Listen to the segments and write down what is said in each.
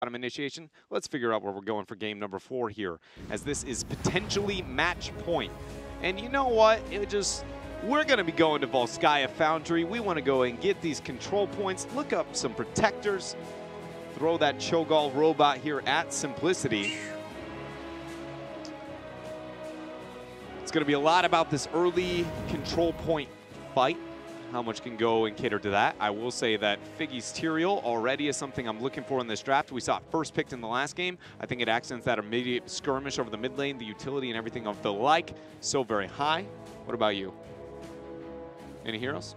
bottom initiation. Let's figure out where we're going for game number 4 here, as this is potentially match point. And you know what? We're going to be going to Volskaya Foundry. We want to go and get these control points, look up some protectors, throw that Cho'Gall robot here at Simplicity. It's going to be a lot about this early control point fight. How much can go and cater to that? I will say that Figgy's Tyrael already is something I'm looking for in this draft. We saw it first picked in the last game. I think it accents that immediate skirmish over the mid lane, the utility and everything of the like. So very high. What about you? Any heroes?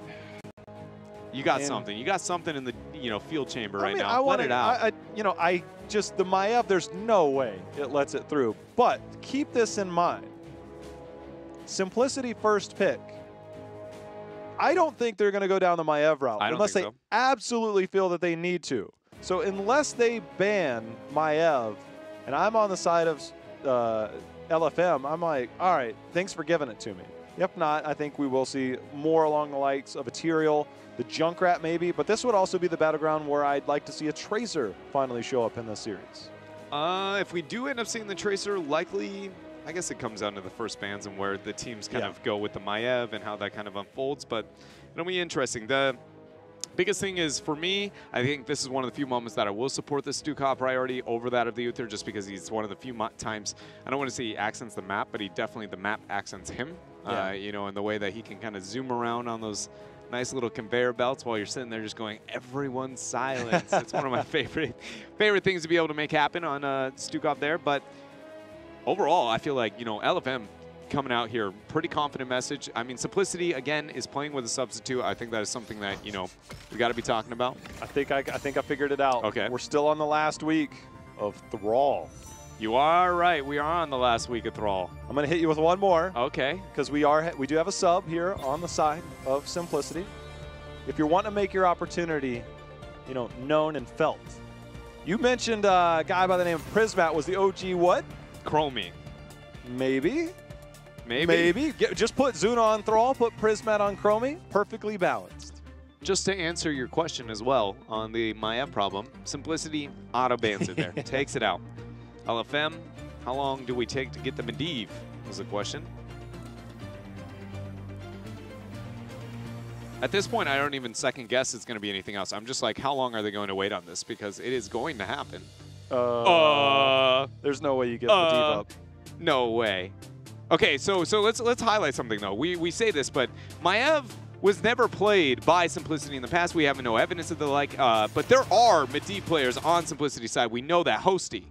You got something. You got something in the field chamber right now. Let it out. The Maiev, there's no way it lets it through. But keep this in mind. Simplicity first pick. I don't think they're going to go down the Maiev route unless they absolutely feel that they need to. So unless they ban Maiev, and I'm on the side of LFM, I'm like, all right, thanks for giving it to me. If not, I think we will see more along the likes of a Tyrael, the Junkrat maybe, but this would also be the battleground where I'd like to see a Tracer finally show up in this series. If we do end up seeing the Tracer, likely, I guess it comes down to the first bans and where the teams kind of go with the Maiev and how that kind of unfolds, but it'll be interesting. The biggest thing is, for me, I think this is one of the few moments that I will support the Stukov priority over that of the Uther, just because he's one of the few times, I don't want to say he accents the map, but the map accents him, in the way that he can kind of zoom around on those nice little conveyor belts while you're sitting there just going, everyone's silence. It's one of my favorite things to be able to make happen on Stukov there, but overall, I feel like, LFM coming out here, pretty confident message. I mean, Simplicity, again, is playing with a substitute. I think that is something that, we got to be talking about. I think I figured it out. Okay. We're still on the last week of Thrall. You are right. We are on the last week of Thrall. I'm going to hit you with one more. Okay. Because we do have a sub here on the side of Simplicity. If you're wanting to make your opportunity, known and felt. You mentioned a guy by the name of Prismat was the OG what? Chromie. Maybe. Just put Zuna on Thrall, put Prismat on Chromie. Perfectly balanced. Just to answer your question as well on the Maiev problem, Simplicity auto-bans it there. Takes it out. LFM, how long do we take to get the Medivh is the question. At this point, I don't even second guess it's going to be anything else. I'm just like, how long are they going to wait on this? Because it is going to happen. There's no way you get Medivh up. No way. Okay, so let's highlight something though. We say this, but Maiev was never played by Simplicity in the past. We have no evidence of the like, but there are Medivh players on Simplicity's side. We know that. Hosty.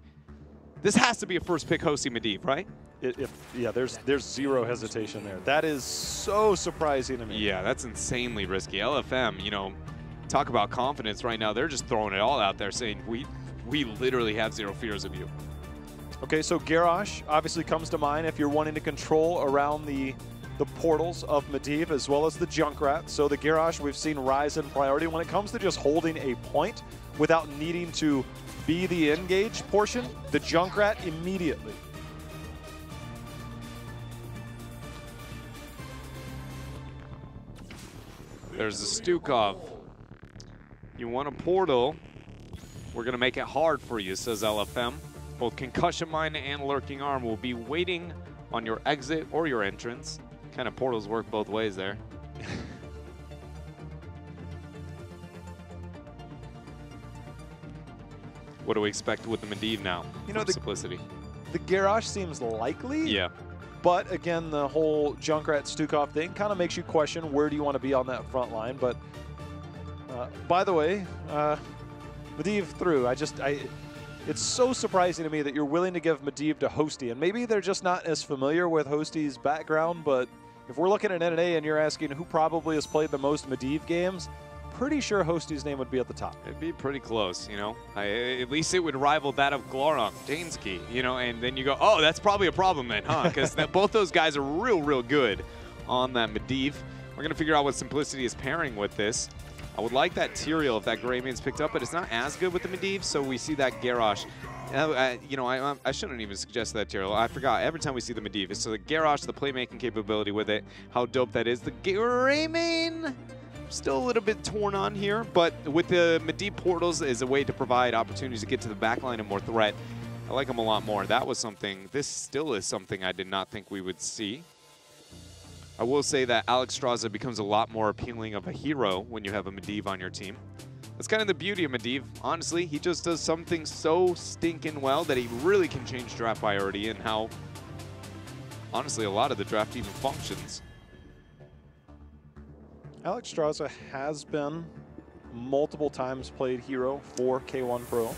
This has to be a first pick Hosty Medivh, right? There's zero hesitation there. That is so surprising to me. Yeah, that's insanely risky. LFM, talk about confidence right now. They're just throwing it all out there, saying we literally have zero fears of you. Okay, so Garrosh obviously comes to mind if you're wanting to control around the portals of Medivh as well as the Junkrat. So the Garrosh we've seen rise in priority when it comes to just holding a point without needing to be the engage portion. The Junkrat immediately. There's the Stukov. You want a portal? We're going to make it hard for you, says LFM. Both Concussion Mine and Lurking Arm will be waiting on your exit or your entrance. Kind of portals work both ways there. What do we expect with the Medivh now? The Simplicity. The Garrosh seems likely. Yeah. But again, the whole Junkrat Stukov thing kind of makes you question where do you want to be on that front line. But by the way, Medivh through. It's so surprising to me that you're willing to give Medivh to Hosty. And maybe they're just not as familiar with Hosty's background, but if we're looking at NNA and you're asking who probably has played the most Medivh games, pretty sure Hosty's name would be at the top. It'd be pretty close, at least it would rival that of Glorok, Dansky, and then you go, oh, that's probably a problem then, huh? Because both those guys are real good on that Medivh. We're going to figure out what Simplicity is pairing with this. I would like that Tyrael if that Greymane's picked up, but it's not as good with the Medivh, so we see that Garrosh. I shouldn't even suggest that Tyrael. I forgot. Every time we see the Medivh, so the Garrosh, the playmaking capability with it, how dope that is. The Greymane still a little bit torn on here, but with the Medivh portals as a way to provide opportunities to get to the backline and more threat, I like them a lot more. That was something, this still is something I did not think we would see. I will say that Alex Straza becomes a lot more appealing of a hero when you have a Medivh on your team. That's kind of the beauty of Medivh. Honestly, he just does something so stinking well that he really can change draft priority and how, honestly, a lot of the draft even functions. Alex Straza has been multiple times played hero for K1 Pro.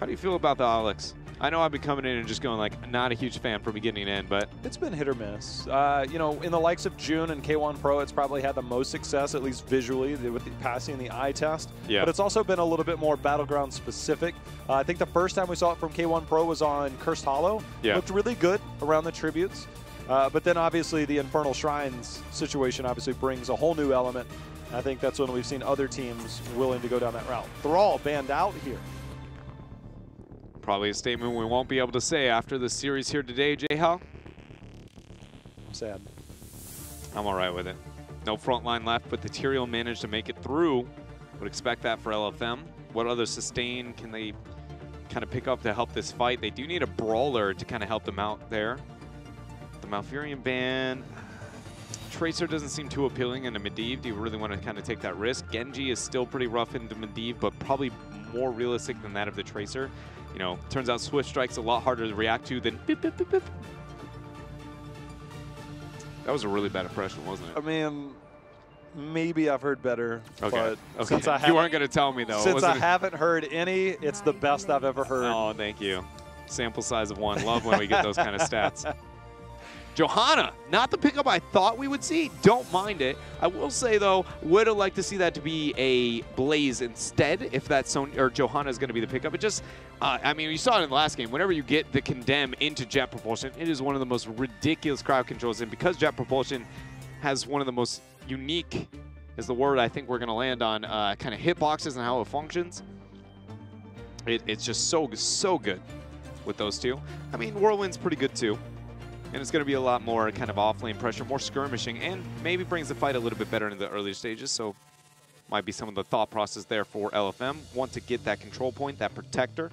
How do you feel about the Alex? I know I've been coming in and just going like, not a huge fan from beginning to end, but it's been hit or miss. You know, in the likes of June and K1 Pro, it's probably had the most success, at least visually, with the passing the eye test. Yeah. But it's also been a little bit more Battleground specific. I think the first time we saw it from K1 Pro was on Cursed Hollow. Yeah. Looked really good around the tributes. But then obviously the Infernal Shrines situation obviously brings a whole new element. I think that's when we've seen other teams willing to go down that route. Thrall banned out here. Probably a statement we won't be able to say after the series here today, J-Hal. Sad. I'm all right with it. No front line left, but the Tyrael managed to make it through. Would expect that for LFM. What other sustain can they kind of pick up to help this fight? They do need a brawler to kind of help them out there. The Malfurion ban. Tracer doesn't seem too appealing in a Medivh. Do you really want to kind of take that risk? Genji is still pretty rough into Medivh, but probably more realistic than that of the Tracer. You know, turns out Swift Strike's a lot harder to react to than beep, beep, beep, beep. That was a really bad impression, wasn't it? I mean, maybe I've heard better. Okay. But since I you weren't going to tell me, though. Since I haven't heard any, it's the best I've ever heard. Oh, thank you. Sample size of 1. Love when we get those kind of stats. Johanna, not the pickup I thought we would see. Don't mind it. I will say, though, would have liked to see that to be a Blaze instead, if that's Johanna is going to be the pickup. It just, I mean, you saw it in the last game. Whenever you get the Condemn into Jet Propulsion, it is one of the most ridiculous crowd controls. And because Jet Propulsion has one of the most unique, is the word I think we're going to land on, kind of hitboxes and how it functions, it's just so good with those two. I mean, Whirlwind's pretty good, too. And it's going to be a lot more kind of off-lane pressure, more skirmishing, and maybe brings the fight a little bit better in the earlier stages. So might be some of the thought process there for LFM. Want to get that control point, that protector.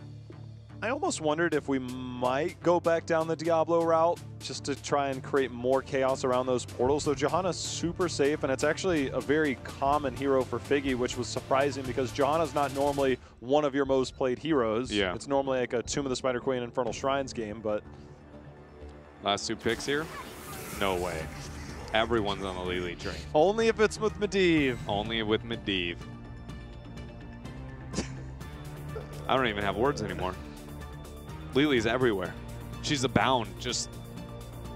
I almost wondered if we might go back down the Diablo route just to try and create more chaos around those portals. Though Johanna's super safe, and it's actually a very common hero for Figgy, which was surprising because Johanna's not normally one of your most played heroes. Yeah. It's normally like a Tomb of the Spider Queen, Infernal Shrines game, but... Last 2 picks here? No way. Everyone's on the Lily train. Only if it's with Medivh. Only with Medivh. I don't even have words anymore. Lily's everywhere. She's abound, just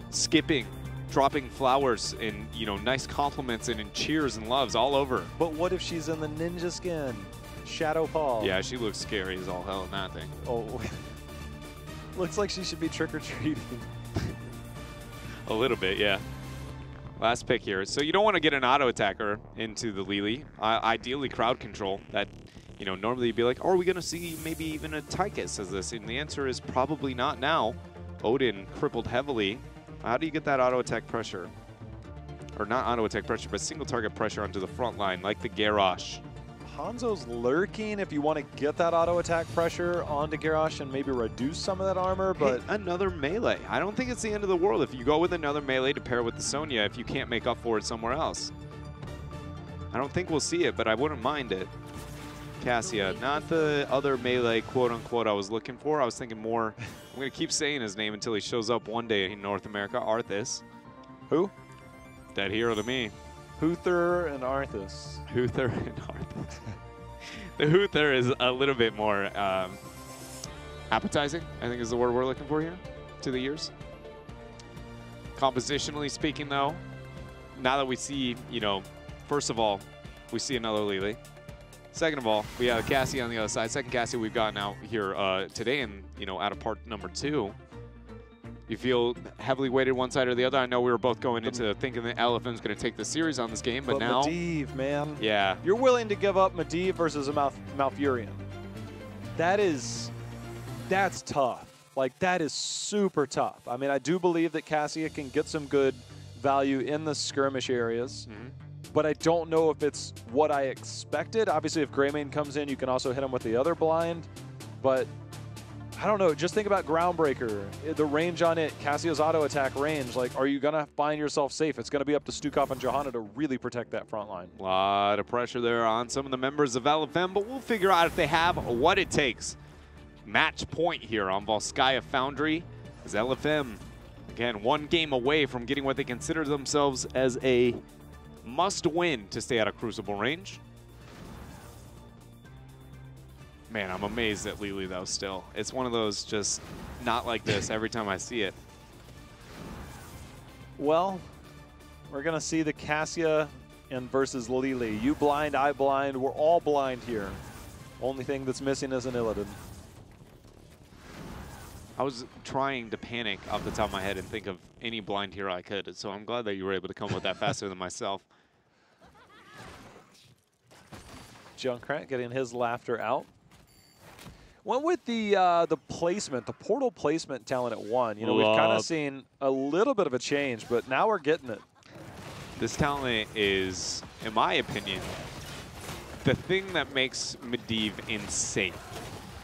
skipping, dropping flowers and, you know, nice compliments and in cheers and loves all over. But what if she's in the ninja skin? Shadow Paul. Yeah, she looks scary as all hell in that thing. Oh. Looks like she should be trick-or-treating. A little bit, yeah. Last pick here. So you don't want to get an auto attacker into the Lily. Ideally, crowd control. That, you know, normally you'd be like, oh, are we going to see maybe even a Tychus as this? And the answer is probably not now. Odin crippled heavily. How do you get that auto attack pressure? Or not auto attack pressure, but single target pressure onto the front line, like the Garrosh. Hanzo's lurking if you want to get that auto attack pressure onto Garrosh and maybe reduce some of that armor, but... Hey, another melee. I don't think it's the end of the world if you go with another melee to pair with the Sonya if you can't make up for it somewhere else. I don't think we'll see it, but I wouldn't mind it. Cassia, not the other melee quote-unquote I was looking for. I was thinking more... I'm going to keep saying his name until he shows up one day in North America. Arthas. Who? That hero to me. Huther and Arthas. Huther and Arthas. The Huther is a little bit more appetizing, I think is the word we're looking for here, to the ears. Compositionally speaking, though, now that we see, you know, first of all, we see another Lily. Second of all, we have Cassie on the other side. Second Cassie we've gotten out here today and, you know, out of part number 2. You feel heavily weighted one side or the other? I know we were both going into thinking that LFM's going to take the series on this game, but now... Medivh, man. Yeah. You're willing to give up Medivh versus a Malfurion. That's tough. Like, that is super tough. I mean, I do believe that Cassia can get some good value in the skirmish areas. but I don't know if it's what I expected. Obviously, if Greymane comes in, you can also hit him with the other blind, but I don't know. Just think about Groundbreaker, the range on it, Cassio's auto attack range. Like, are you going to find yourself safe? It's going to be up to Stukov and Johanna to really protect that front line. A lot of pressure there on some of the members of LFM, but we'll figure out if they have what it takes. Match point here on Volskaya Foundry as LFM, again, one game away from getting what they consider themselves as a must-win to stay out of Crucible range. Man, I'm amazed at Lili, though, still. It's one of those just not like this every time I see it. Well, we're going to see the Cassia and versus Lili. You blind, I blind. We're all blind here. Only thing that's missing is an Illidan. I was trying to panic off the top of my head and think of any blind hero I could, so I'm glad that you were able to come up with that faster than myself. Junkrat getting his laughter out. Went with the placement, the portal placement talent at 1. You know, we've kind of seen a little bit of a change, but now we're getting it. This talent is, in my opinion, the thing that makes Medivh insane.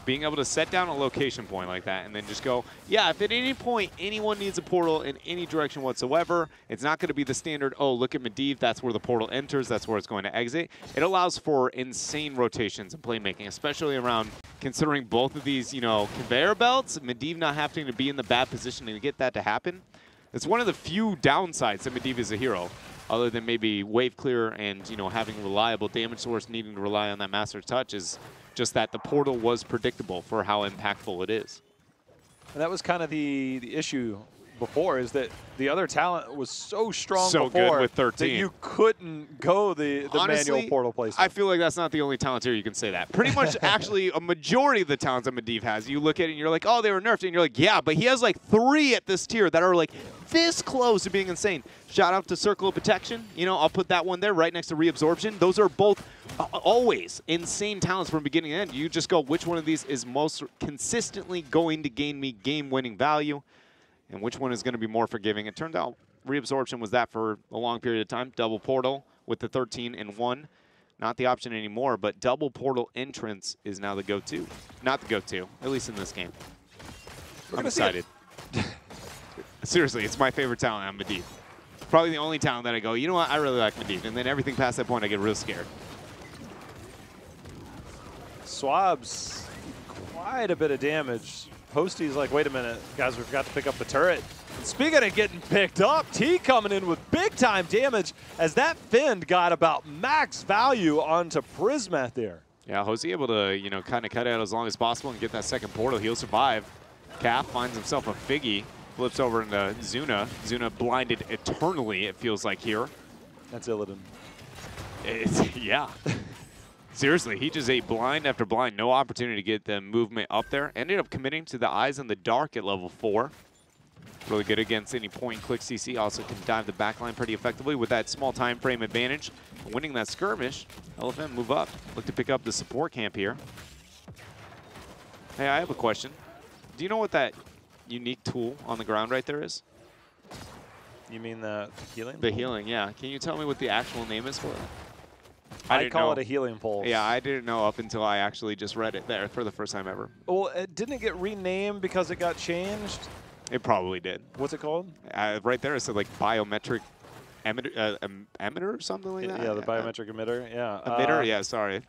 Being able to set down a location point like that and then just go, yeah, if at any point anyone needs a portal in any direction whatsoever, it's not going to be the standard, oh, look at Medivh, that's where the portal enters, that's where it's going to exit. It allows for insane rotations and playmaking, especially around considering both of these, you know, conveyor belts, Medivh not having to be in the bad position to get that to happen. It's one of the few downsides that Medivh is a hero, other than maybe wave clear and, you know, having reliable damage source, needing to rely on that master touch is just that the portal was predictable for how impactful it is. And that was kind of the issue before, is that the other talent was so strong so before good with 13 that you couldn't go the honestly, manual portal placement. I feel like that's not the only talent here you can say that. Pretty much actually a majority of the talents that Medivh has, you look at it and you're like, oh, they were nerfed. And you're like, yeah, but he has like 3 at this tier that are like this close to being insane. Shout out to Circle of Protection. You know, I'll put that one there right next to Reabsorption. Those are both always insane talents from beginning to end. You just go, which one of these is most consistently going to gain me game-winning value, and which one is going to be more forgiving. It turned out Reabsorption was that for a long period of time. Double Portal with the 13 and 1. Not the option anymore, but double Portal entrance is now the go-to. Not the go-to, at least in this game. I'm excited. Seriously, it's my favorite talent on Medivh. Probably the only talent that I go, you know what, I really like Medivh. And then everything past that point, I get real scared. Swabs, quite a bit of damage. Posty's like, wait a minute, guys, we forgot to pick up the turret. And speaking of getting picked up, T coming in with big-time damage as that Fend got about max value onto Prismath there. Yeah, Jose able to, you know, kind of cut out as long as possible and get that second portal. He'll survive. Calf finds himself a Figgy. Flips over into Zuna. Zuna blinded eternally, it feels like here. That's Illidan. Yeah. Seriously, he just ate blind after blind. No opportunity to get the movement up there. Ended up committing to the Eyes in the Dark at level 4. Really good against any point-click CC. Also can dive the backline pretty effectively with that small time frame advantage. Winning that skirmish, LFM move up. Look to pick up the support camp here. Hey, I have a question. Do you know what that unique tool on the ground right there is? You mean the healing? The healing, yeah. Can you tell me what the actual name is for it? I call it a healing pulse. Yeah, I didn't know up until I actually just read it there for the first time ever. Well, it didn't get renamed because it got changed? It probably did. What's it called? Right there it said like biometric emitter or something like that? Yeah, the biometric emitter, yeah. Emitter, yeah, sorry.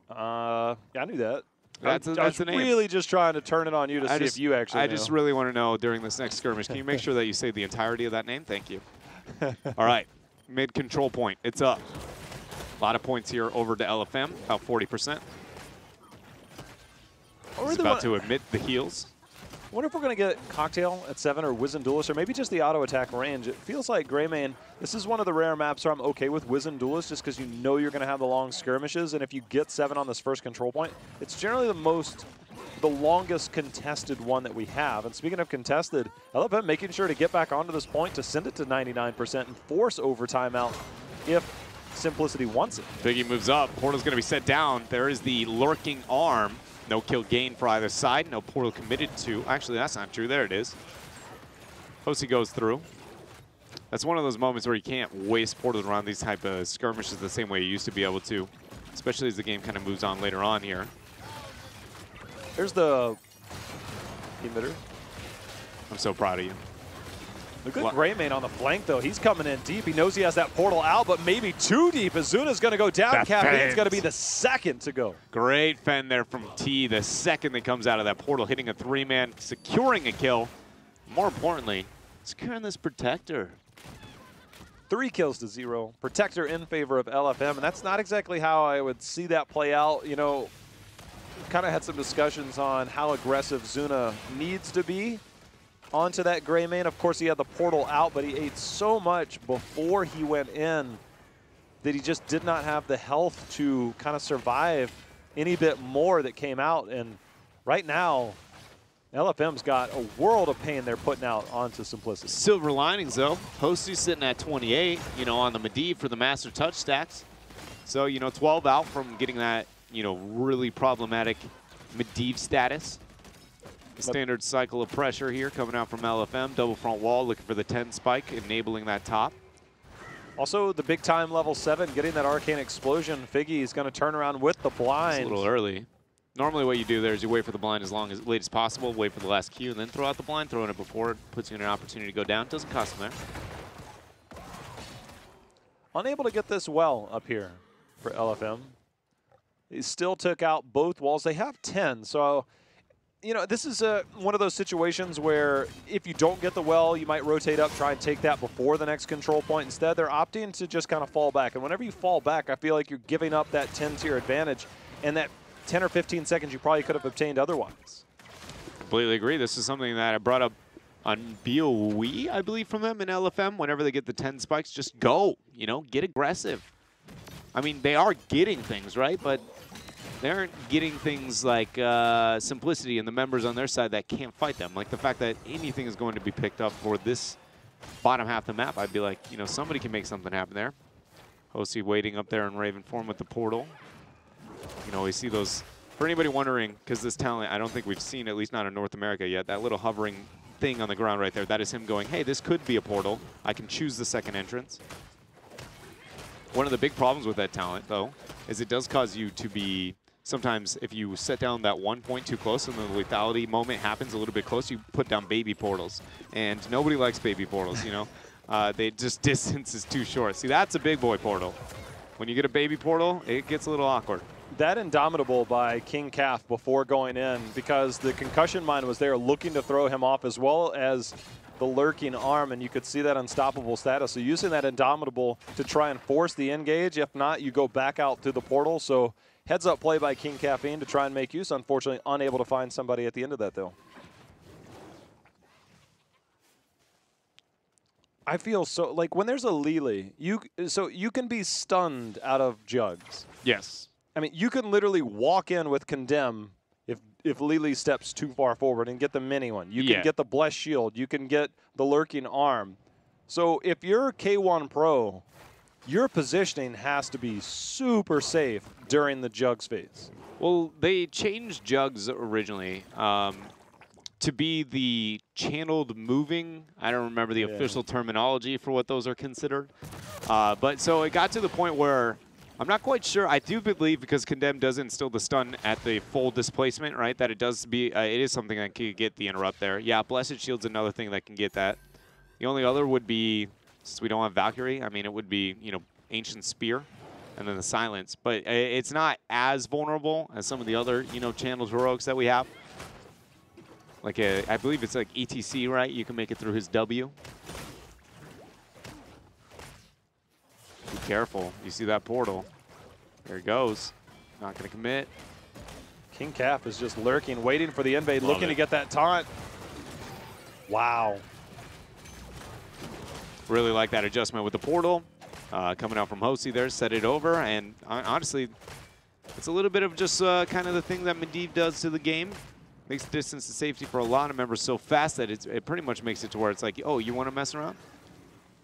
Yeah, I knew that. That's the name. Really just trying to turn it on you to see if you actually I just really want to know during this next skirmish, can you make sure that you say the entirety of that name? Thank you. All right, mid-control point, it's up. A lot of points here over to LFM, about 40%. He's about to admit the heals. I wonder if we're going to get Cocktail at 7 or Wizened Duelist, or maybe just the auto attack range. It feels like Greymane, this is one of the rare maps where I'm okay with Wizened Duelist just because you know you're going to have the long skirmishes, and if you get 7 on this first control point, it's generally the longest contested one that we have. And speaking of contested, LFM making sure to get back onto this point to send it to 99% and force overtime out if Simplicity wants it. Biggie moves up. Portal's going to be set down. There is the lurking arm. No kill gain for either side. No portal committed to. Actually, that's not true. There it is. Hosi goes through. that's one of those moments where you can't waste portals around these type of skirmishes the same way you used to be able to, especially as the game kind of moves on later on here. There's the emitter. I'm so proud of you. The good Greymane on the flank, though. He's coming in deep. He knows he has that portal out, but maybe too deep. Azuna's going to go down. Caffeine's going to be the second to go. Great fend there from T, the second that comes out of that portal, hitting a 3-man, securing a kill. More importantly, securing this Protector. 3 kills to 0. Protector in favor of LFM, and that's not exactly how I would see that play out. You know, kind of had some discussions on how aggressive Zuna needs to be onto that Greymane. Of course, he had the portal out, but he ate so much before he went in that he just did not have the health to kind of survive any bit more that came out. And right now, LFM's got a world of pain they're putting out onto Simplicity. Silver linings, though. Hosty's sitting at 28, you know, on the Medivh for the Master Touch stacks. So, you know, 12 out from getting that, you know, really problematic Medivh status. The standard cycle of pressure here coming out from LFM. Double front wall, looking for the 10 spike, enabling that top. Also, the big time level 7, getting that arcane explosion. Figgy is going to turn around with the blind. It's a little early. Normally what you do there is you wait for the blind as late as possible, wait for the last Q, and then throw out the blind. Throwing it before it puts you in an opportunity to go down. Doesn't cost him there. Unable to get this well up here for LFM. He still took out both walls. They have 10, so you know, this is one of those situations where if you don't get the well, you might rotate up, try and take that before the next control point. Instead, they're opting to just kind of fall back. And whenever you fall back, I feel like you're giving up that 10-tier advantage and that 10 or 15 seconds you probably could have obtained otherwise. Completely agree. This is something that I brought up on BOE, I believe, from them in LFM. Whenever they get the 10 spikes, just go, you know, get aggressive. I mean, they are getting things, right? But they aren't getting things like Simplicity and the members on their side that can't fight them. Like the fact that anything is going to be picked up for this bottom half of the map, I'd be like, you know, somebody can make something happen there. Hosey waiting up there in Raven form with the portal. You know, we see those, for anybody wondering, because this talent, I don't think we've seen, at least not in North America yet, that little hovering thing on the ground right there, that is him going, hey, this could be a portal. I can choose the second entrance. One of the big problems with that talent, though, is it does cause you to be, sometimes if you set down that 1 point too close and the lethality moment happens a little bit close, you put down baby portals. And nobody likes baby portals, you know. They just, distance is too short. See, that's a big boy portal. When you get a baby portal, it gets a little awkward. That Indomitable by King Calf before going in, because the concussion mine was there looking to throw him off, as well as the lurking arm, and you could see that unstoppable status. So using that Indomitable to try and force the engage. If not, you go back out through the portal. So heads up play by King Caffeine to try and make use. Unfortunately, unable to find somebody at the end of that, though. I feel so, like when there's a Lili, you can be stunned out of jugs. Yes. I mean, you can literally walk in with Condemn if Lili steps too far forward and get the mini one. You can get the Bless Shield. You can get the Lurking Arm. So if you're K1 Pro, your positioning has to be super safe during the Jugs phase. Well, they changed Jugs originally to be the channeled moving. I don't remember the official terminology for what those are considered. But so it got to the point where I'm not quite sure. I do believe, because Condemn does instill the stun at the full displacement, right, that it does be, it is something that can get the interrupt there. Yeah, Blessed Shield's another thing that can get that. The only other would be, since we don't have Valkyrie, I mean, it would be, you know, Ancient Spear and then the Silence. But it's not as vulnerable as some of the other, you know, channeled heroics that we have. Like, I believe it's like ETC, right? You can make it through his W. Be careful. You see that portal. There it goes. Not going to commit. King Calf is just lurking, waiting for the invade, looking to get that taunt. Wow. Really like that adjustment with the portal. Coming out from Hosey there, set it over. And honestly, it's a little bit of just kind of the thing that Medivh does to the game. Makes distance to safety for a lot of members so fast that it pretty much makes it to where it's like, oh, you want to mess around?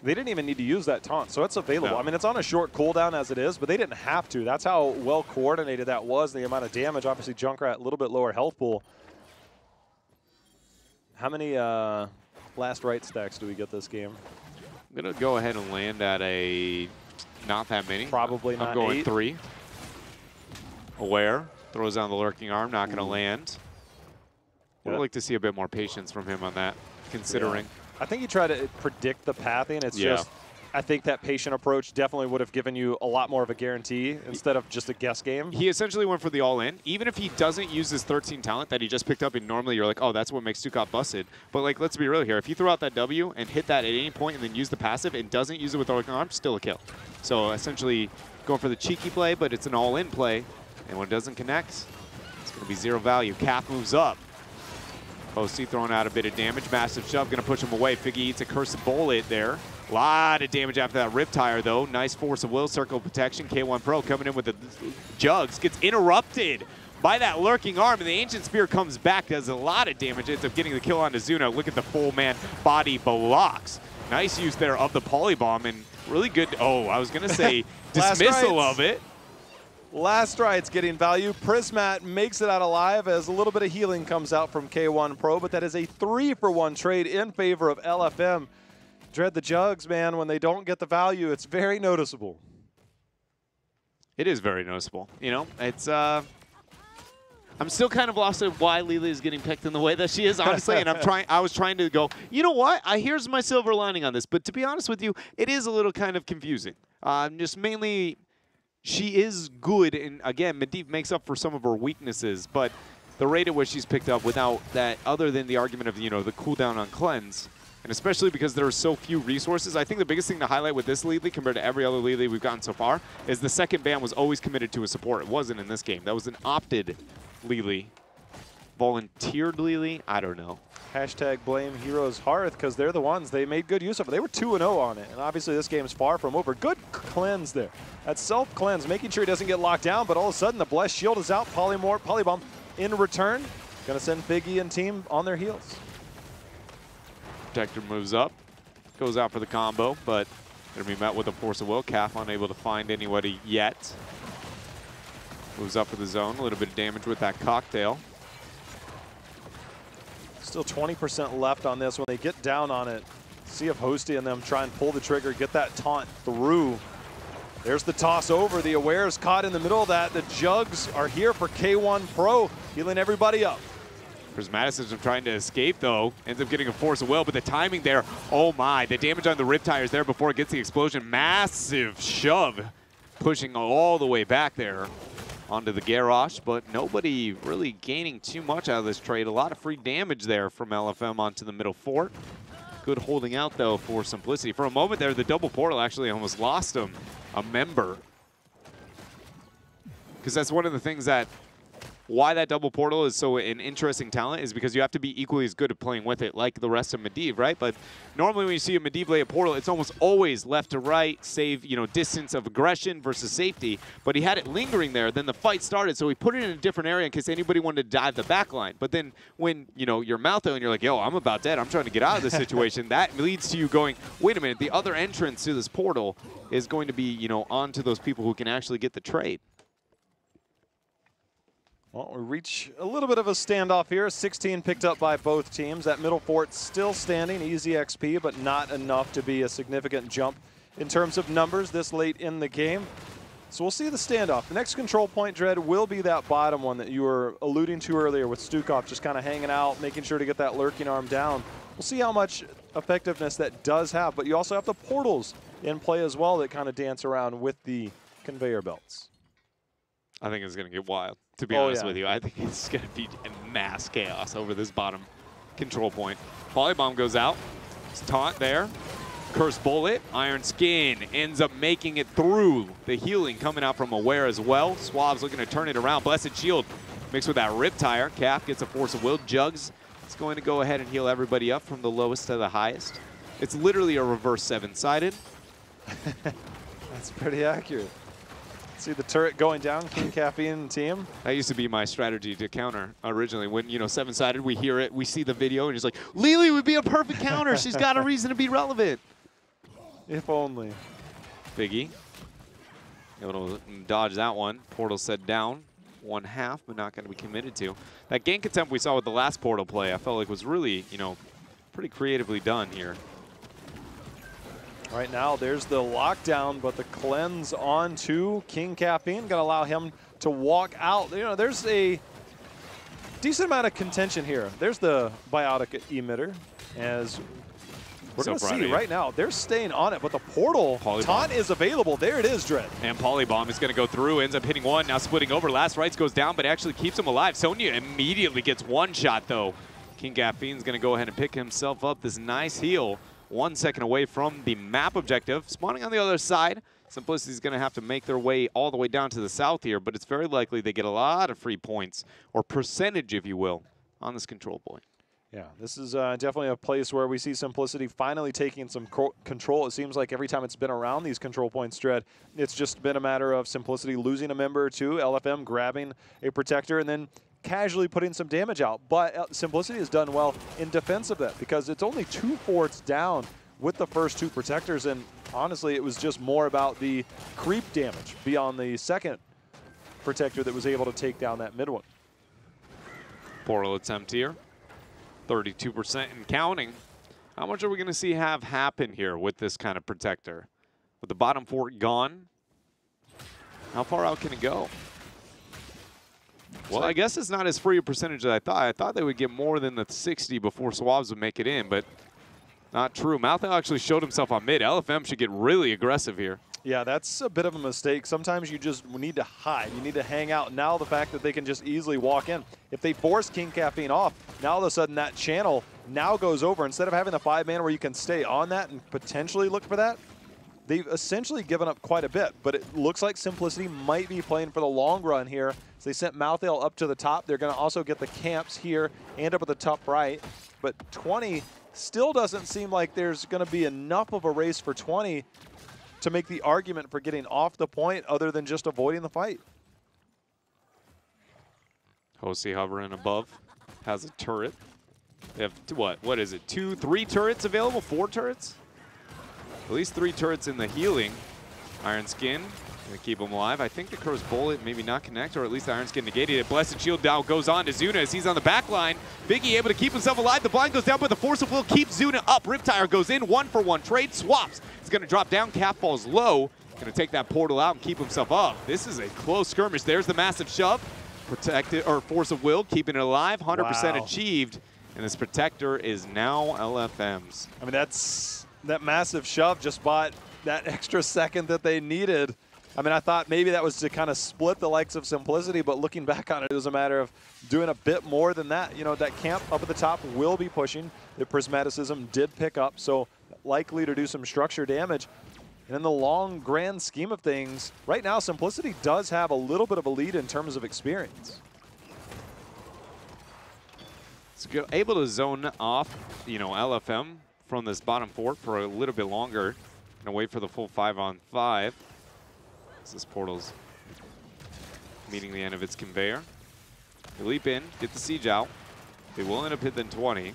They didn't even need to use that taunt, so it's available. No. I mean, it's on a short cooldown as it is, but they didn't have to. That's how well coordinated that was, the amount of damage. Obviously, Junkrat, a little bit lower health pool. How many last right stacks do we get this game? I'm going to go ahead and land at a not that many. Probably not. I'm going 8. 3. Aware. Throws down the lurking arm. Not going to land. Would like to see a bit more patience from him on that, considering. I think he tried to predict the pathing. It's just, I think that patient approach definitely would have given you a lot more of a guarantee instead of just a guess game. He essentially went for the all-in. Even if he doesn't use his 13 talent that he just picked up, and normally you're like, oh, that's what makes Stukov busted. But like, let's be real here. If he threw out that W and hit that at any point and then use the passive and doesn't use it with the lurking arm, still a kill. So essentially going for the cheeky play, but it's an all-in play. And when it doesn't connect, it's going to be 0 value. Calf moves up. Posty throwing out a bit of damage. Massive shove, going to push him away. Figgy eats a cursed bullet there. A lot of damage after that rip tire, though. Nice force of will, circle protection. K1 Pro coming in with the jugs. Gets interrupted by that lurking arm, and the Ancient Spear comes back. Does a lot of damage. Ends up getting the kill onto Zuno. Look at the full man body blocks. Nice use there of the polybomb, and really good. Oh, I was going to say dismissal of it. Last Ride's getting value. Prismat makes it out alive as a little bit of healing comes out from K1 Pro, but that is a 3-for-1 trade in favor of LFM. Dread the jugs, man. When they don't get the value, it's very noticeable. It is very noticeable. You know, it's I'm still kind of lost at why Lily is getting picked in the way that she is, honestly. And I was trying to go, you know what? Here's my silver lining on this. But to be honest with you, it is a little kind of confusing. Just mainly, she is good, and again, Medivh makes up for some of her weaknesses, but the rate at which she's picked up without that, other than the argument of, you know, the cooldown on cleanse, and especially because there are so few resources, I think the biggest thing to highlight with this Lily compared to every other Lily we've gotten so far is the second ban was always committed to a support. It wasn't in this game. That was an opted Lily. Volunteered Lily? I don't know. Hashtag blame Heroes Hearth, because they're the ones. They made good use of it. They were 2-0 on it, and obviously this game's far from over. Good cleanse there. That self-cleanse, making sure he doesn't get locked down, but all of a sudden the Blessed Shield is out. Polybomb in return. Going to send Figgy and team on their heels. Protector moves up, goes out for the combo, but going to be met with a force of will. Calf unable to find anybody yet. Moves up for the zone. A little bit of damage with that cocktail. Still 20% left on this. When they get down on it, see if Hosty and them try and pull the trigger, get that taunt through. There's the toss over. The Aware's caught in the middle of that. The jugs are here for K1 Pro, healing everybody up. Prismatic's trying to escape, though. Ends up getting a force of will, but the timing there, oh my. The damage on the rip tires there before it gets the explosion. Massive shove, pushing all the way back there onto the garage, but nobody really gaining too much out of this trade. A lot of free damage there from LFM onto the middle fort. Good holding out, though, for Simplicity. For a moment there, the double portal actually almost lost him a member. Because that's one of the things that, why that double portal is so an interesting talent is because you have to be equally as good at playing with it like the rest of Medivh, right? But normally when you see a Medivh lay a portal, it's almost always left to right, save, you know, distance of aggression versus safety. But he had it lingering there, then the fight started, so he put it in a different area in case anybody wanted to dive the back line. But then when, you know, you're Maltho and you're like, yo, I'm about dead, I'm trying to get out of this situation, that leads to you going, wait a minute, the other entrance to this portal is going to be, you know, onto those people who can actually get the trade. Well, we reach a little bit of a standoff here. 16 picked up by both teams. That middle fort still standing, easy XP, but not enough to be a significant jump in terms of numbers this late in the game. So we'll see the standoff. The next control point, Dread, will be that bottom one that you were alluding to earlier with Stukov just kind of hanging out, making sure to get that lurking arm down. We'll see how much effectiveness that does have, but you also have the portals in play as well that kind of dance around with the conveyor belts. I think it's going to get wild, to be honest with you. I think it's going to be a mass chaos over this bottom control point. Polybomb goes out. It's taunt there. Cursed Bullet. Iron Skin ends up making it through. The healing coming out from Aware as well. Suave's looking to turn it around. Blessed Shield mixed with that Rip Tire. Calf gets a Force of Will. Jugs is going to go ahead and heal everybody up from the lowest to the highest. It's literally a reverse 7-sided. That's pretty accurate. See the turret going down, King Caffeine team. That used to be my strategy to counter originally. When, you know, 7-sided, we hear it, we see the video, and it's like, Lily would be a perfect counter. She's got a reason to be relevant. If only. Figgy able to dodge that one. Portal set down. 1/2, but not going to be committed to. That gank attempt we saw with the last portal play, I felt like was really, you know, pretty creatively done here. Right now, there's the lockdown, but the cleanse on to King Caffeine. Going to allow him to walk out. You know, there's a decent amount of contention here. There's the biotic emitter, as we're going to see right now. They're staying on it, but the portal taunt is available. There it is, Dread. And Polybomb is going to go through, ends up hitting one, now splitting over. Last Rites goes down, but actually keeps him alive. Sonya immediately gets one shot, though. King Caffeine's going to go ahead and pick himself up this nice heal. 1 second away from the map objective. Spawning on the other side. Simplicity's going to have to make their way all the way down to the south here, but it's very likely they get a lot of free points, or percentage, if you will, on this control point. Yeah, this is definitely a place where we see Simplicity finally taking some control. It seems like every time it's been around these control points, Dread, it's just been a matter of Simplicity losing a member or two, LFM grabbing a protector, and then casually putting some damage out. But Simplicity has done well in defense of that because it's only 2 forts down with the first 2 protectors, and honestly, it was just more about the creep damage beyond the second protector that was able to take down that mid one. Portal attempt here. 32% and counting. How much are we going to see have happen here with this kind of protector? With the bottom fort gone, how far out can it go? Well, I guess it's not as free a percentage as I thought. I thought they would get more than the 60 before Swabs would make it in, but not true. Malthel actually showed himself on mid. LFM should get really aggressive here. Yeah, that's a bit of a mistake. Sometimes you just need to hide. You need to hang out. Now the fact that they can just easily walk in. If they force King Caffeine off, now all of a sudden that channel now goes over. Instead of having the 5-man where you can stay on that and potentially look for that, they've essentially given up quite a bit. But it looks like Simplicity might be playing for the long run here. So they sent Malthel up to the top. They're going to also get the camps here and up at the top right. But 20 still doesn't seem like there's going to be enough of a race for 20 to make the argument for getting off the point other than just avoiding the fight. Hosi hovering above, has a turret. They have, what is it, 2, 3 turrets available? 4 turrets? At least 3 turrets in the healing. Iron Skin, gonna keep him alive. I think the Curse Bullet maybe not connect, or at least the Iron Skin negated it. Blessed Shield now goes on to Zuna as he's on the back line. Biggie able to keep himself alive. The blind goes down, but the Force of Will keeps Zuna up. Riptire goes in, 1-for-1 trade, swaps. It's gonna drop down, Calf falls low. Gonna take that portal out and keep himself up. This is a close skirmish. There's the massive shove. Protected, or Force of Will, keeping it alive, 100% achieved. And this protector is now LFM's. I mean, that massive shove just bought that extra second that they needed. I mean, I thought maybe that was to kind of split the likes of Simplicity, but looking back on it, it was a matter of doing a bit more than that. You know, that camp up at the top will be pushing. The Prismaticism did pick up, so likely to do some structure damage. And in the long, grand scheme of things, right now, Simplicity does have a little bit of a lead in terms of experience. So able to zone off, you know, LFM from this bottom fort for a little bit longer and wait for the full 5-on-5. This portal's meeting the end of its conveyor. They leap in, get the siege out. They will end up hitting 20.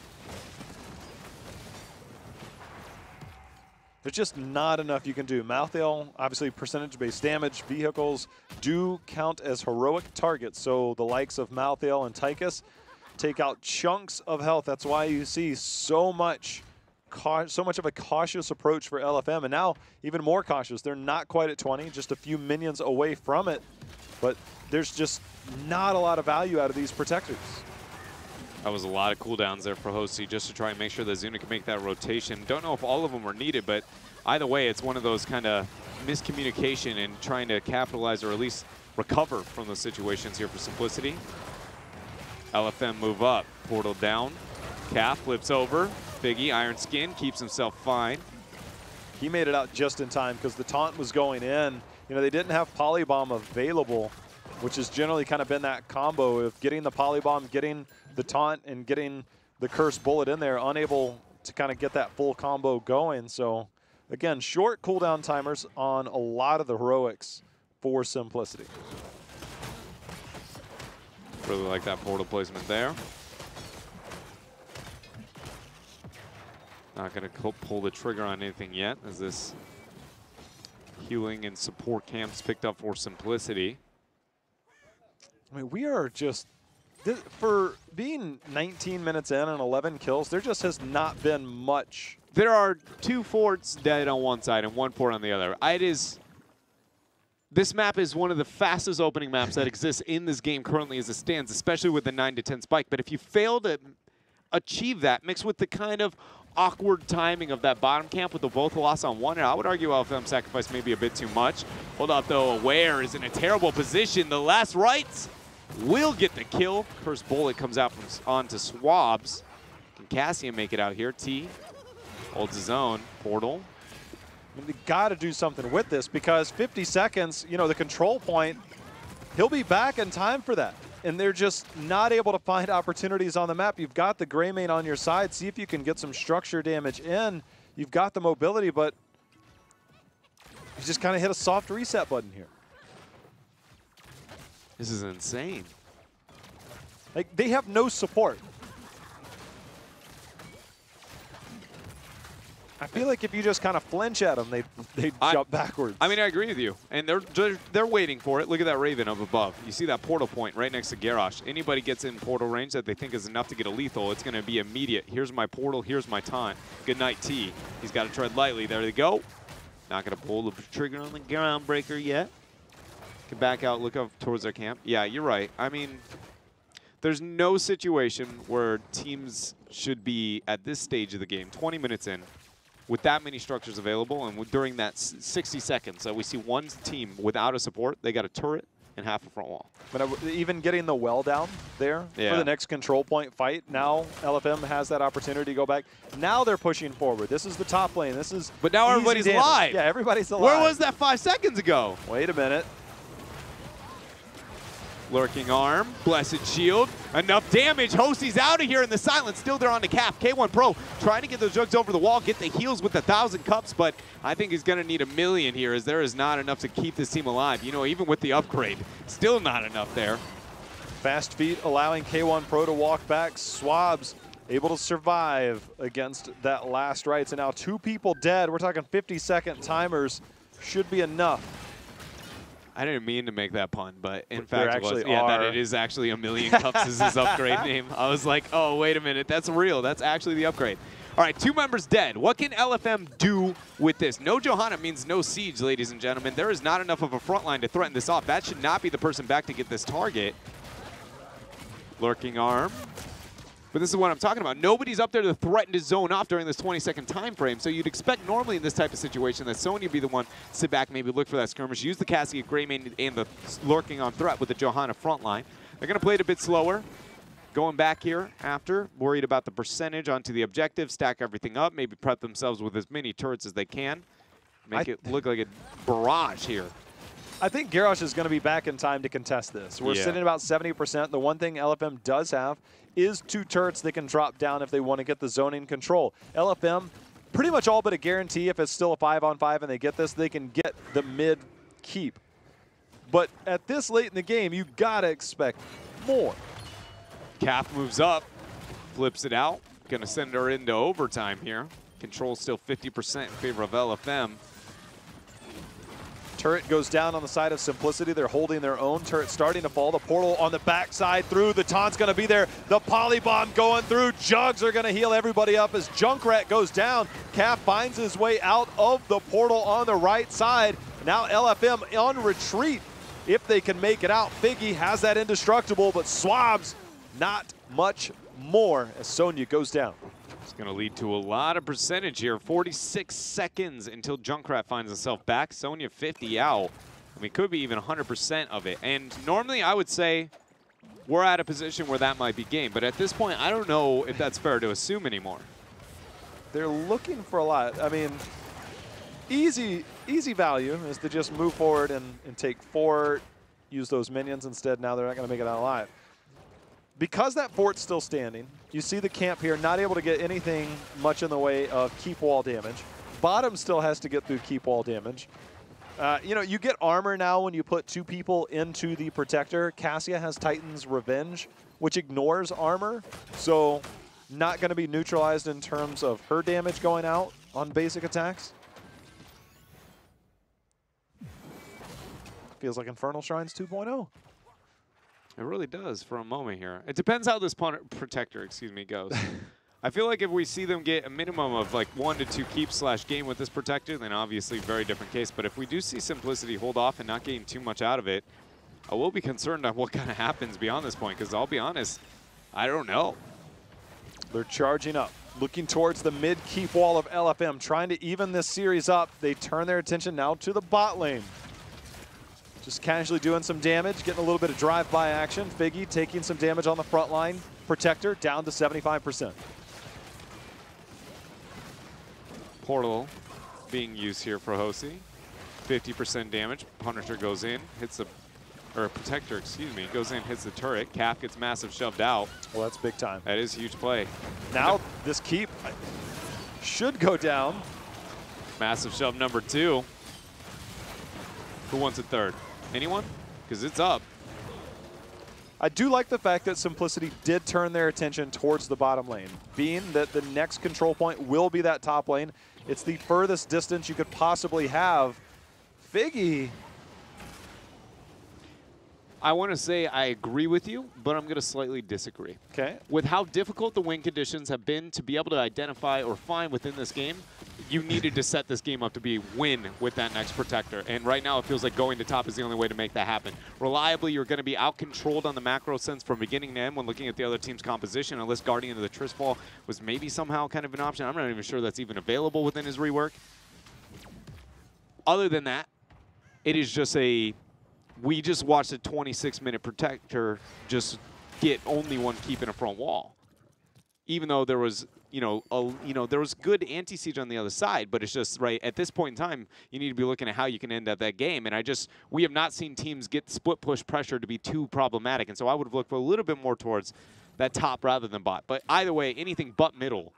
There's just not enough you can do. Malthel, obviously percentage-based damage. Vehicles do count as heroic targets, so the likes of Malthel and Tychus take out chunks of health. That's why you see so much of a cautious approach for LFM, and now even more cautious. They're not quite at 20, just a few minions away from it, but there's just not a lot of value out of these protectors. That was a lot of cooldowns there for Hosi just to try and make sure that Zuna can make that rotation. Don't know if all of them were needed, but either way, it's one of those kind of miscommunication and trying to capitalize or at least recover from those situations here for Simplicity. LFM move up, portal down, Calf flips over, Biggie, Iron Skin, keeps himself fine. He made it out just in time because the taunt was going in. You know, they didn't have Polybomb available, which has generally kind of been that combo of getting the Polybomb, getting the taunt, and getting the Cursed Bullet in there, unable to kind of get that full combo going. So, again, short cooldown timers on a lot of the heroics for Simplicity. Really like that portal placement there. Not going to pull the trigger on anything yet, as this healing and support camps picked up for Simplicity. I mean, we are just, for being 19 minutes in and 11 kills, there just has not been much There are 2 forts dead on one side and 1 fort on the other. This map is one of the fastest opening maps that exists in this game currently as it stands, especially with the 9 to 10 spike. But if you fail to achieve that, mixed with the kind of awkward timing of that bottom camp with the both loss on one, and I would argue LFM sacrifice maybe a bit too much. Hold up, though. Aware is in a terrible position. The last rights will get the kill. First bullet comes out from onto Swabs. Can Cassian make it out here? T holds his own. Portal. I mean, they got to do something with this because 50 seconds, you know, the control point, he'll be back in time for that. And they're just not able to find opportunities on the map. You've got the Greymane on your side. See if you can get some structure damage in. You've got the mobility, but you just kind of hit a soft reset button here. This is insane. Like, they have no support. I feel like if you just kind of flinch at them, they jump backwards. I mean, I agree with you. And they're waiting for it. Look at that Raven up above. You see that portal point right next to Garrosh. Anybody gets in portal range that they think is enough to get a lethal, it's going to be immediate. Here's my portal. Here's my time. Good night, T. He's got to tread lightly. There they go. Not going to pull the trigger on the ground breaker yet. Can back out, look up towards their camp. Yeah, you're right. I mean, there's no situation where teams should be at this stage of the game, 20 minutes in, with that many structures available, and during that 60 seconds, we see one team without a support. They got a turret and half a front wall. But even getting the well down there for the next control point fight, now LFM has that opportunity to go back. Now they're pushing forward. This is the top lane. This is But now everybody's alive. Yeah, everybody's alive. Where was that 5 seconds ago? Wait a minute. Lurking arm, blessed shield, enough damage. Hostie's out of here in the silence. Still there on the cap. K1 Pro trying to get those jugs over the wall, get the heals with 1,000 cups, but I think he's going to need 1,000,000 here as there is not enough to keep this team alive. You know, even with the upgrade, still not enough there. Fast feet allowing K1 Pro to walk back. Swabs able to survive against that last right. So now 2 people dead. We're talking 50-second timers. Should be enough. I didn't mean to make that pun, but in fact it was. Yeah, that it is actually 1,000,000 cups is his upgrade name. I was like, oh, wait a minute. That's real. That's actually the upgrade. All right, 2 members dead. What can LFM do with this? No Johanna means no siege, ladies and gentlemen. There is not enough of a front line to threaten this off. That should not be the person back to get this target. Lurking arm. But this is what I'm talking about. Nobody's up there to threaten to zone off during this 20-second time frame. So you'd expect normally in this type of situation that Sonya be the one to sit back, maybe look for that skirmish, use the Cassie Greymane and the lurking on threat with the Johanna front line. They're going to play it a bit slower. Going back here after, worried about the percentage onto the objective, stack everything up, maybe prep themselves with as many turrets as they can. Make it look like a barrage here. I think Garrosh is going to be back in time to contest this. We're sitting at about 70%. The one thing LFM does have is 2 turrets they can drop down if they want to get the zoning control. LFM, pretty much all but a guarantee if it's still a 5-on-5 and they get this, they can get the mid keep. But at this late in the game, you got to expect more. Calf moves up, flips it out. Going to send her into overtime here. Control still 50% in favor of LFM. Turret goes down on the side of Simplicity. They're holding their own. Turret starting to fall. The portal on the backside through. The taunt's going to be there. The polybomb going through. Jugs are going to heal everybody up as Junkrat goes down. Calf finds his way out of the portal on the right side. Now LFM on retreat if they can make it out. Figgy has that indestructible, but Swabs not much more as Sonya goes down. It's going to lead to a lot of percentage here. 46 seconds until Junkrat finds himself back. Sonya 50 out. I mean, could be even 100% of it. And normally I would say we're at a position where that might be game. But at this point, I don't know if that's fair to assume anymore. They're looking for a lot. I mean, easy value is to just move forward and take 4, use those minions instead. Now they're not going to make it out alive. Because that fort's still standing, you see the camp here not able to get anything much in the way of keep wall damage. Bottom still has to get through keep wall damage. You know, you get armor now when you put 2 people into the protector. Cassia has Titan's Revenge, which ignores armor, so not going to be neutralized in terms of her damage going out on basic attacks. Feels like Infernal Shrines 2.0. It really does for a moment here. It depends how this protector, goes. I feel like if we see them get a minimum of like 1 to 2 keeps / game with this Protector, then obviously very different case. But if we do see Simplicity hold off and not gain too much out of it, I will be concerned on what kind of happens beyond this point, because I'll be honest, I don't know. They're charging up, looking towards the mid keep wall of LFM, trying to even this series up. They turn their attention now to the bot lane. Just casually doing some damage, getting a little bit of drive-by action. Figgy taking some damage on the front line. Protector down to 75%. Portal being used here for Hosi. 50% damage. Punisher goes in, hits the, or Protector, excuse me, goes in, hits the turret. Cap gets massive shoved out. Well, that's big time. That is huge play. Now this keep should go down. Massive shove number 2. Who wants a third? Anyone? Because it's up. I do like the fact that Simplicity did turn their attention towards the bottom lane, being that the next control point will be that top lane. It's the furthest distance you could possibly have. Figgy. I want to say I agree with you, but I'm going to slightly disagree. Okay. With how difficult the win conditions have been to be able to identify or find within this game, you needed to set this game up to be win with that next Protector. And right now it feels like going to top is the only way to make that happen. Reliably, you're going to be out-controlled on the macro sense from beginning to end when looking at the other team's composition, unless Guardian of the Tristfall was maybe somehow kind of an option. I'm not even sure that's even available within his rework. Other than that, it is just a... We just watched a 26-minute Protector just get only one keep in a front wall. Even though there was, there was good anti-siege on the other side, but it's just, right, at this point in time, you need to be looking at how you can end up that game. And we have not seen teams get split push pressure to be too problematic. And so I would have looked for a little bit more towards that top rather than bot. But either way, anything but middle.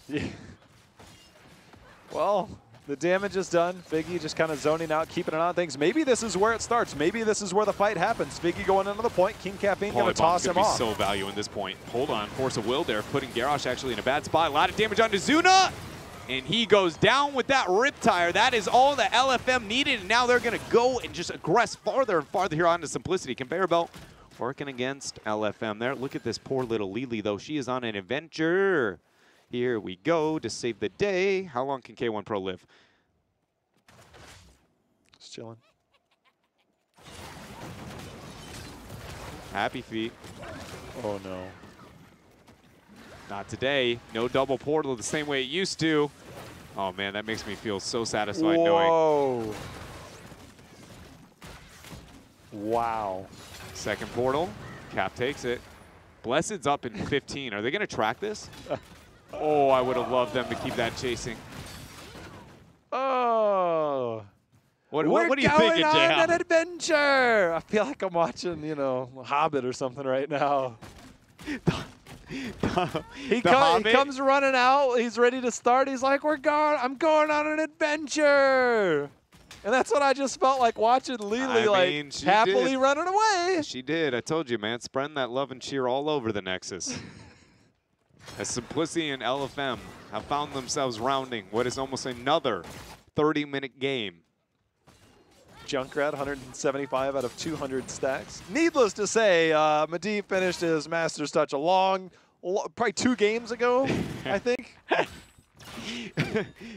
Yeah. Well, the damage is done. Figgy just kind of zoning out, keeping an eye on things. Maybe this is where it starts. Maybe this is where the fight happens. Figgy going into the point. King Caffeine going to toss him off. So value in this point. Hold on. Force of will there, putting Garrosh actually in a bad spot. A lot of damage onto Zuna. And he goes down with that Riptire. That is all that LFM needed. And now they're going to go and just aggress farther and farther here onto Simplicity. Conveyor belt working against LFM there. Look at this poor little Lily, though. She is on an adventure. Here we go to save the day. How long can K1 Pro live? Just chilling. Happy feet. Oh, no. Not today. No double portal the same way it used to. Oh, man, that makes me feel so satisfied knowing. Whoa. Wow. Second portal. Cap takes it. Blessed's up in 15. Are they going to track this? Oh, I would have loved them to keep that chasing. Oh. What are you thinking, Jam? We're going on an adventure. I feel like I'm watching, Hobbit or something right now. He comes running out. He's ready to start. He's like, I'm going on an adventure. And that's what I just felt like watching Lily, happily running away. She did. I told you, man. Spreading that love and cheer all over the Nexus. As Simplicity and LFM have found themselves rounding what is almost another 30-minute game. Junkrat, 175 out of 200 stacks. Needless to say, Madi finished his Master's Touch probably 2 games ago, I think.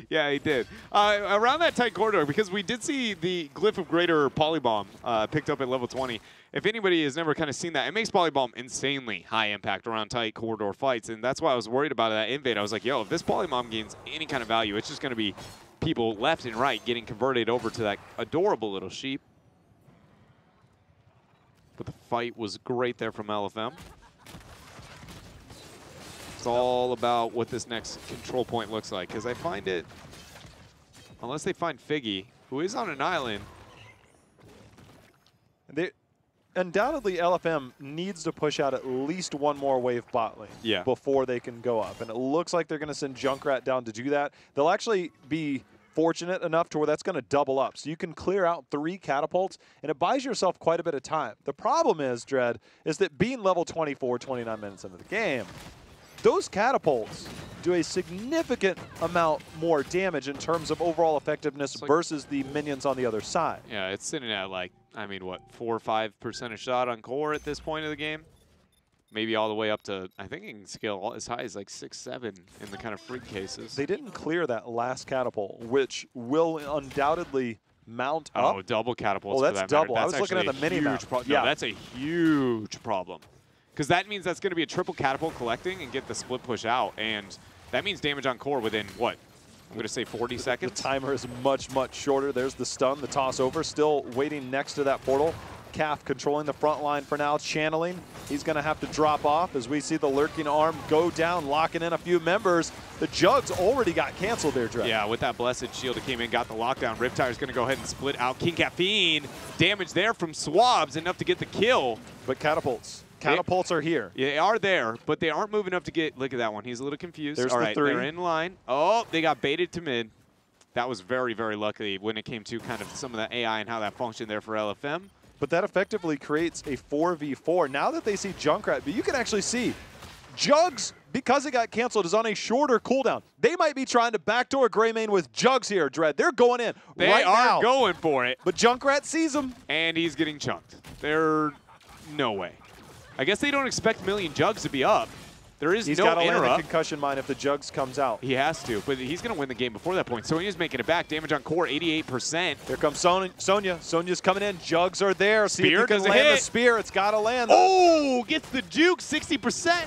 Yeah, he did. Around that tight corridor, because we did see the Glyph of Greater Polybomb picked up at level 20. If anybody has never kind of seen that, it makes Polybomb insanely high impact around tight corridor fights, and that's why I was worried about that invade. I was like, yo, if this Polybomb gains any kind of value, it's just going to be people left and right getting converted over to that adorable little sheep. But the fight was great there from LFM. It's all about what this next control point looks like, because I find it, unless they find Figgy, who is on an island. Undoubtedly, LFM needs to push out at least one more wave bot lane before they can go up. And it looks like they're going to send Junkrat down to do that. They'll actually be fortunate enough to where that's going to double up. So you can clear out 3 catapults, and it buys yourself quite a bit of time. The problem is, Dread, is that being level 24, 29 minutes into the game, those catapults do a significant amount more damage in terms of overall effectiveness versus the minions on the other side. Yeah, it's sitting at what, 4 or 5% a shot on core at this point of the game? maybe all the way up to, I think it can scale as high as like 6, 7 in the kind of freak cases. They didn't clear that last catapult, which will undoubtedly mount up. Oh, double catapults. Oh, that's for that double. That's I was looking at the mini map. No, that's a huge problem. Because that means that's going to be a triple catapult collecting and get the split push out. And that means damage on core within, what? I'm going to say 40 seconds. The timer is much, much shorter. There's the stun, the toss over, still waiting next to that portal. Calf controlling the front line for now, channeling. He's going to have to drop off as we see the lurking arm go down, locking in a few members. The Jugs already got canceled there, Dre. Yeah, with that Blessed Shield, it came in, got the lockdown. Riptire's going to go ahead and split out King Caffeine. Damage there from Swabs, enough to get the kill. But catapults. Catapults are here. Yeah, they are there, but they aren't moving up to get, look at that one. He's a little confused. There's all the right, 3. They're in line. Oh, they got baited to mid. That was very, very lucky when it came to kind of some of the AI and how that functioned there for LFM. But that effectively creates a 4v4. Now that they see Junkrat, but you can actually see Jugs, because it got canceled, is on a shorter cooldown. They might be trying to backdoor Greymane with Jugs here, Dread. They're going in They right now. are going for it. But Junkrat sees him. And he's getting chunked. No way. I guess they don't expect a million Jugs to be up. There is He's no got to land interrupt. a concussion mine if the Jugs comes out. He has to, but he's going to win the game before that point. Sonya's making it back. Damage on core, 88%. Here comes Sonya. Sonya's coming in. Jugs are there. See Spear if he can land the spear. It's got to land. Oh, gets the juke, 60%.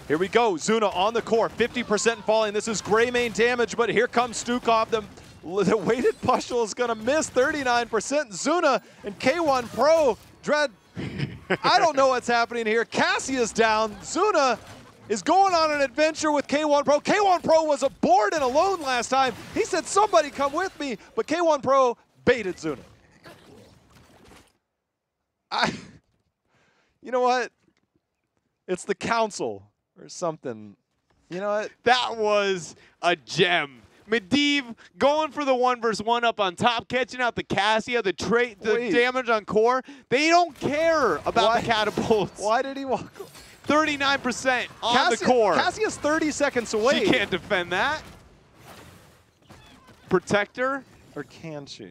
Here we go. Zuna on the core, 50% falling. This is Greymane damage, but here comes Stukov. The weighted pushel is going to miss 39%. Zuna and K1 Pro. Dread, I don't know what's happening here. Cassia's down. Zuna is going on an adventure with K1 Pro. K1 Pro was aboard and alone last time. He said, somebody come with me, but K1 Pro baited Zuna. You know what? It's the council or something. You know what? That was a gem. Medivh going for the 1 versus 1 up on top, catching out the Cassia, the damage on core. They don't care about the catapults. Why did he walk? 39% on the core. Cassia's 30 seconds away. She can't defend that. Protector. Or can she?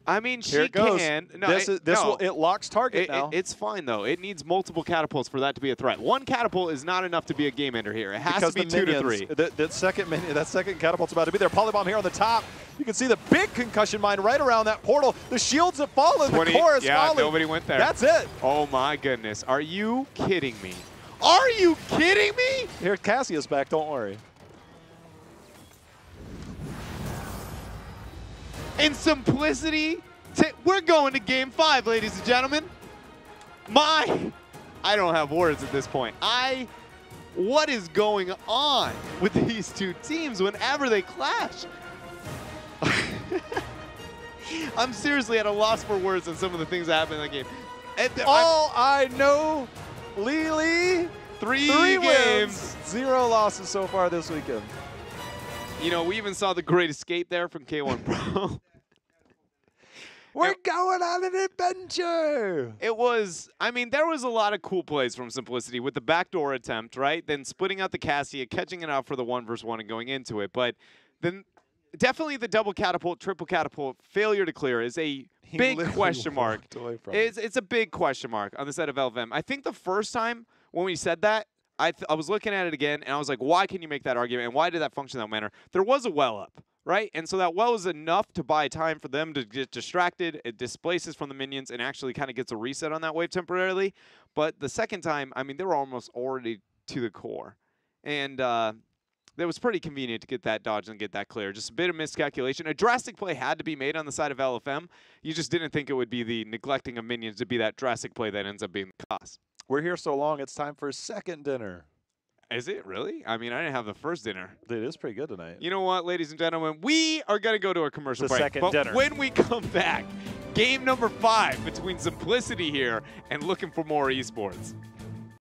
I mean, Here she can. No, it locks target now. It's fine, though. It needs multiple catapults for that to be a threat. 1 catapult is not enough to be a game ender here. It has to be 2 to 3. That second catapult's about to be there. Polybomb here on the top. You can see the big concussion mine right around that portal. The shields have fallen. The core is falling. Nobody went there. That's it. Oh, my goodness. Are you kidding me? Are you kidding me? Here, Cassia's back. Don't worry. In Simplicity, we're going to game 5, ladies and gentlemen. I don't have words at this point. What is going on with these two teams whenever they clash? I'm seriously at a loss for words on some of the things that happen in that game. I know, Lily, 3 games, 0 losses so far this weekend. You know, we even saw the great escape there from K1 Pro. We're going on an adventure. It was, I mean, there was a lot of cool plays from Simplicity with the backdoor attempt, right? Then splitting out the Cassia, catching it out for the 1 versus 1 and going into it. But then definitely the double catapult, triple catapult, failure to clear is a big question mark. It's a big question mark on the side of LFM. I think the first time when we said that, I was looking at it again, and I was like, why can you make that argument, and why did that function that manner? There was a well up, right? And so that well is enough to buy time for them to get distracted. It displaces from the minions and actually kind of gets a reset on that wave temporarily. But the second time, I mean, they were almost already to the core. And it was pretty convenient to get that dodge and get that clear. Just a bit of miscalculation. A drastic play had to be made on the side of LFM. You just didn't think it would be the neglecting of minions to be that drastic play that ends up being the cost. We're here so long, it's time for second dinner. Is it really? I mean, I didn't have the first dinner. It is pretty good tonight. You know what, ladies and gentlemen? We are going to go to a commercial break. Second dinner. When we come back, game number 5 between Simplicity here and looking for more esports.